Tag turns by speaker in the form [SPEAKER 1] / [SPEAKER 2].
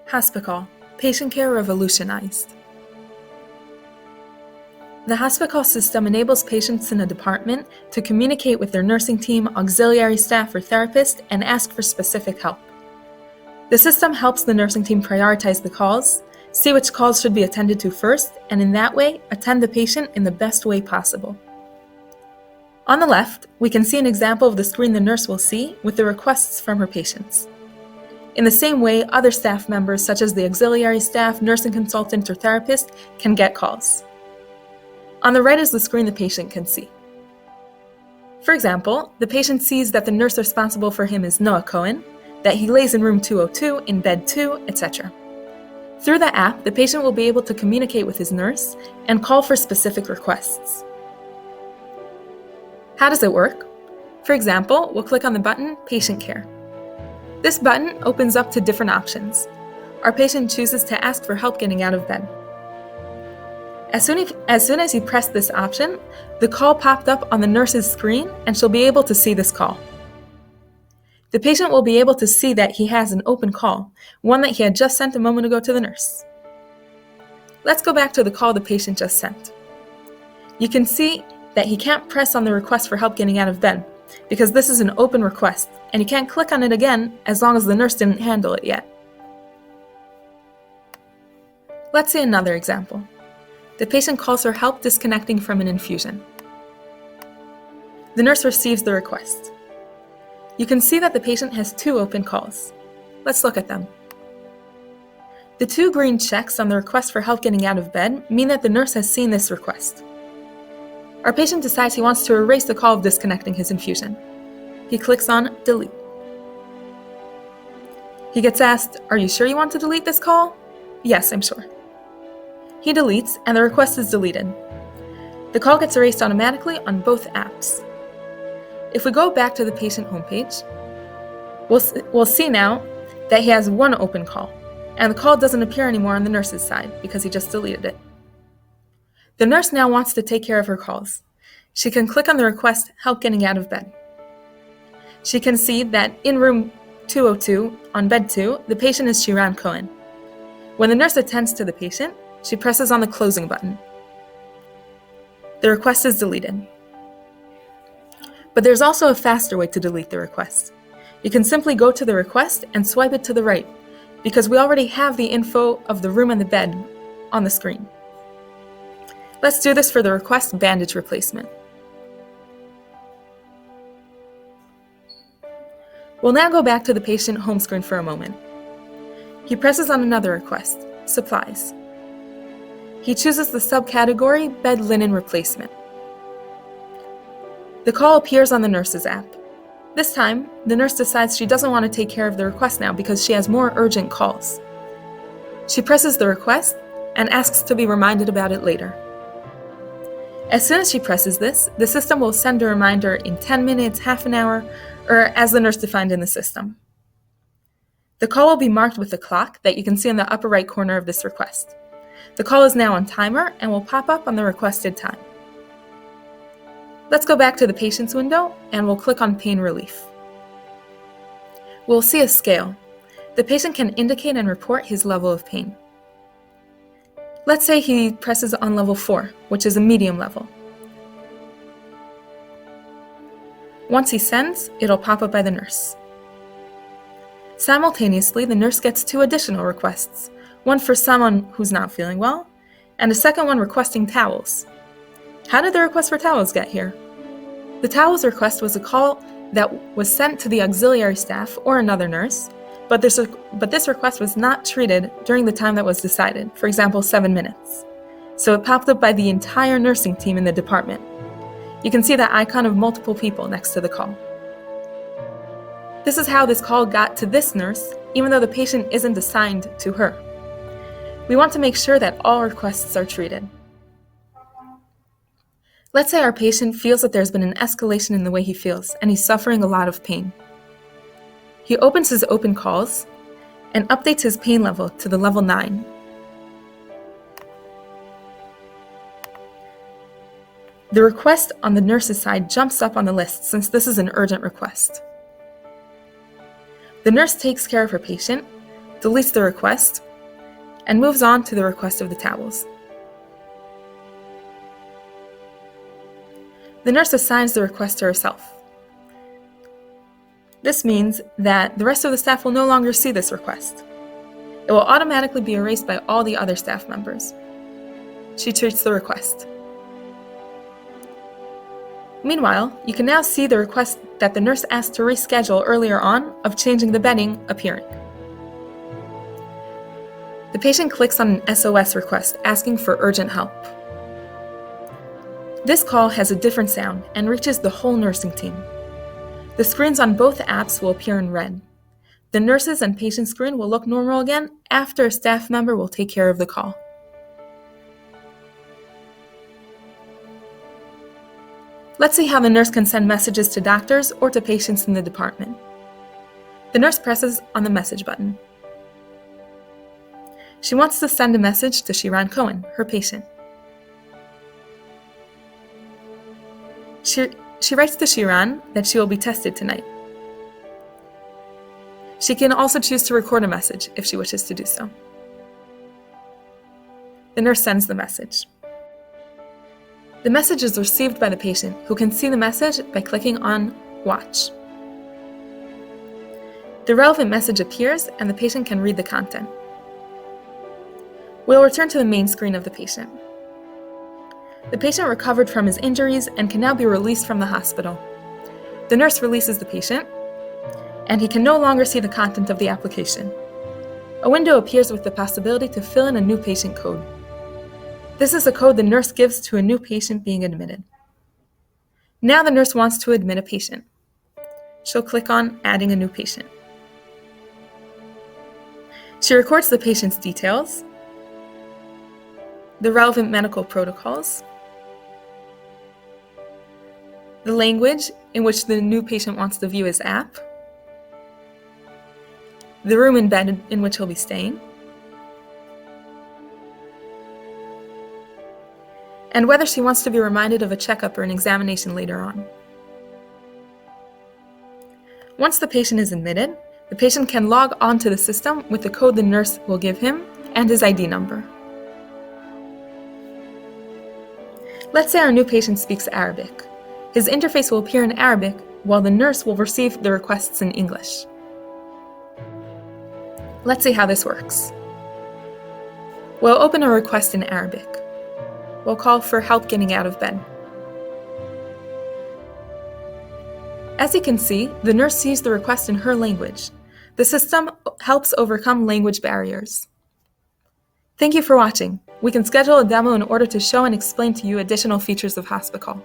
[SPEAKER 1] Hospikol, patient care revolutionized. The Hospikol system enables patients in a department to communicate with their nursing team, auxiliary staff, or therapist and ask for specific help. The system helps the nursing team prioritize the calls, see which calls should be attended to first, and in that way, attend the patient in the best way possible. On the left, we can see an example of the screen the nurse will see with the requests from her patients. In the same way, other staff members, such as the auxiliary staff, nursing consultant, or therapist, can get calls. On the right is the screen the patient can see. For example, the patient sees that the nurse responsible for him is Noah Cohen, that he lays in room 202, in bed 2, etc. Through the app, the patient will be able to communicate with his nurse and call for specific requests. How does it work? For example, we'll click on the button Patient Care. This button opens up to different options. Our patient chooses to ask for help getting out of bed. As soon as you press this option, the call popped up on the nurse's screen and she'll be able to see this call. The patient will be able to see that he has an open call, one that he had just sent a moment ago to the nurse. Let's go back to the call the patient just sent. You can see that he can't press on the request for help getting out of bed because this is an open request and he can't click on it again as long as the nurse didn't handle it yet. Let's see another example. The patient calls for help disconnecting from an infusion. The nurse receives the request. You can see that the patient has 2 open calls. Let's look at them. The 2 green checks on the request for help getting out of bed mean that the nurse has seen this request. Our patient decides he wants to erase the call of disconnecting his infusion. He clicks on Delete. He gets asked, "Are you sure you want to delete this call?" "Yes, I'm sure." He deletes, and the request is deleted. The call gets erased automatically on both apps. If we go back to the patient homepage, we'll see now that he has 1 open call, and the call doesn't appear anymore on the nurse's side because he just deleted it. The nurse now wants to take care of her calls. She can click on the request, Help Getting Out of Bed. She can see that in room 202, on bed 2, the patient is Shiran Cohen. When the nurse attends to the patient, she presses on the closing button. The request is deleted. But there's also a faster way to delete the request. You can simply go to the request and swipe it to the right, because we already have the info of the room and the bed on the screen. Let's do this for the request bandage replacement. We'll now go back to the patient home screen for a moment. He presses on another request, supplies. He chooses the subcategory bed linen replacement. The call appears on the nurse's app. This time, the nurse decides she doesn't want to take care of the request now because she has more urgent calls. She presses the request and asks to be reminded about it later. As soon as she presses this, the system will send a reminder in 10 minutes, half an hour, or as the nurse defined in the system. The call will be marked with a clock that you can see in the upper right corner of this request. The call is now on timer and will pop up on the requested time. Let's go back to the patient's window and we'll click on Pain Relief. We'll see a scale. The patient can indicate and report his level of pain. Let's say he presses on level 4, which is a medium level. Once he sends, it'll pop up by the nurse. Simultaneously, the nurse gets 2 additional requests, one for someone who's not feeling well, and a second one requesting towels. How did the request for towels get here? The towels request was a call that was sent to the auxiliary staff or another nurse, but this request was not treated during the time that was decided, for example, 7 minutes. So it popped up by the entire nursing team in the department. You can see the icon of multiple people next to the call. This is how this call got to this nurse, even though the patient isn't assigned to her. We want to make sure that all requests are treated. Let's say our patient feels that there's been an escalation in the way he feels, and he's suffering a lot of pain. He opens his open calls and updates his pain level to the level 9. The request on the nurse's side jumps up on the list since this is an urgent request. The nurse takes care of her patient, deletes the request, and moves on to the request of the towels. The nurse assigns the request to herself. This means that the rest of the staff will no longer see this request. It will automatically be erased by all the other staff members. She treats the request. Meanwhile, you can now see the request that the nurse asked to reschedule earlier on of changing the bedding appearing. The patient clicks on an SOS request asking for urgent help. This call has a different sound and reaches the whole nursing team. The screens on both apps will appear in red. The nurses and patient screen will look normal again after a staff member will take care of the call. Let's see how the nurse can send messages to doctors or to patients in the department. The nurse presses on the message button. She wants to send a message to Shiran Cohen, her patient. She writes to Shiran that she will be tested tonight. She can also choose to record a message if she wishes to do so. The nurse sends the message. The message is received by the patient, who can see the message by clicking on Watch. The relevant message appears and the patient can read the content. We'll return to the main screen of the patient. The patient recovered from his injuries and can now be released from the hospital. The nurse releases the patient, and he can no longer see the content of the application. A window appears with the possibility to fill in a new patient code. This is a code the nurse gives to a new patient being admitted. Now the nurse wants to admit a patient. She'll click on Adding a new patient. She records the patient's details, the relevant medical protocols, the language in which the new patient wants to view his app, the room and bed in which he'll be staying, and whether she wants to be reminded of a checkup or an examination later on. Once the patient is admitted, the patient can log onto the system with the code the nurse will give him and his ID number. Let's say our new patient speaks Arabic. His interface will appear in Arabic, while the nurse will receive the requests in English. Let's see how this works. We'll open a request in Arabic. We'll call for help getting out of bed. As you can see, the nurse sees the request in her language. The system helps overcome language barriers. Thank you for watching. We can schedule a demo in order to show and explain to you additional features of Hospikol.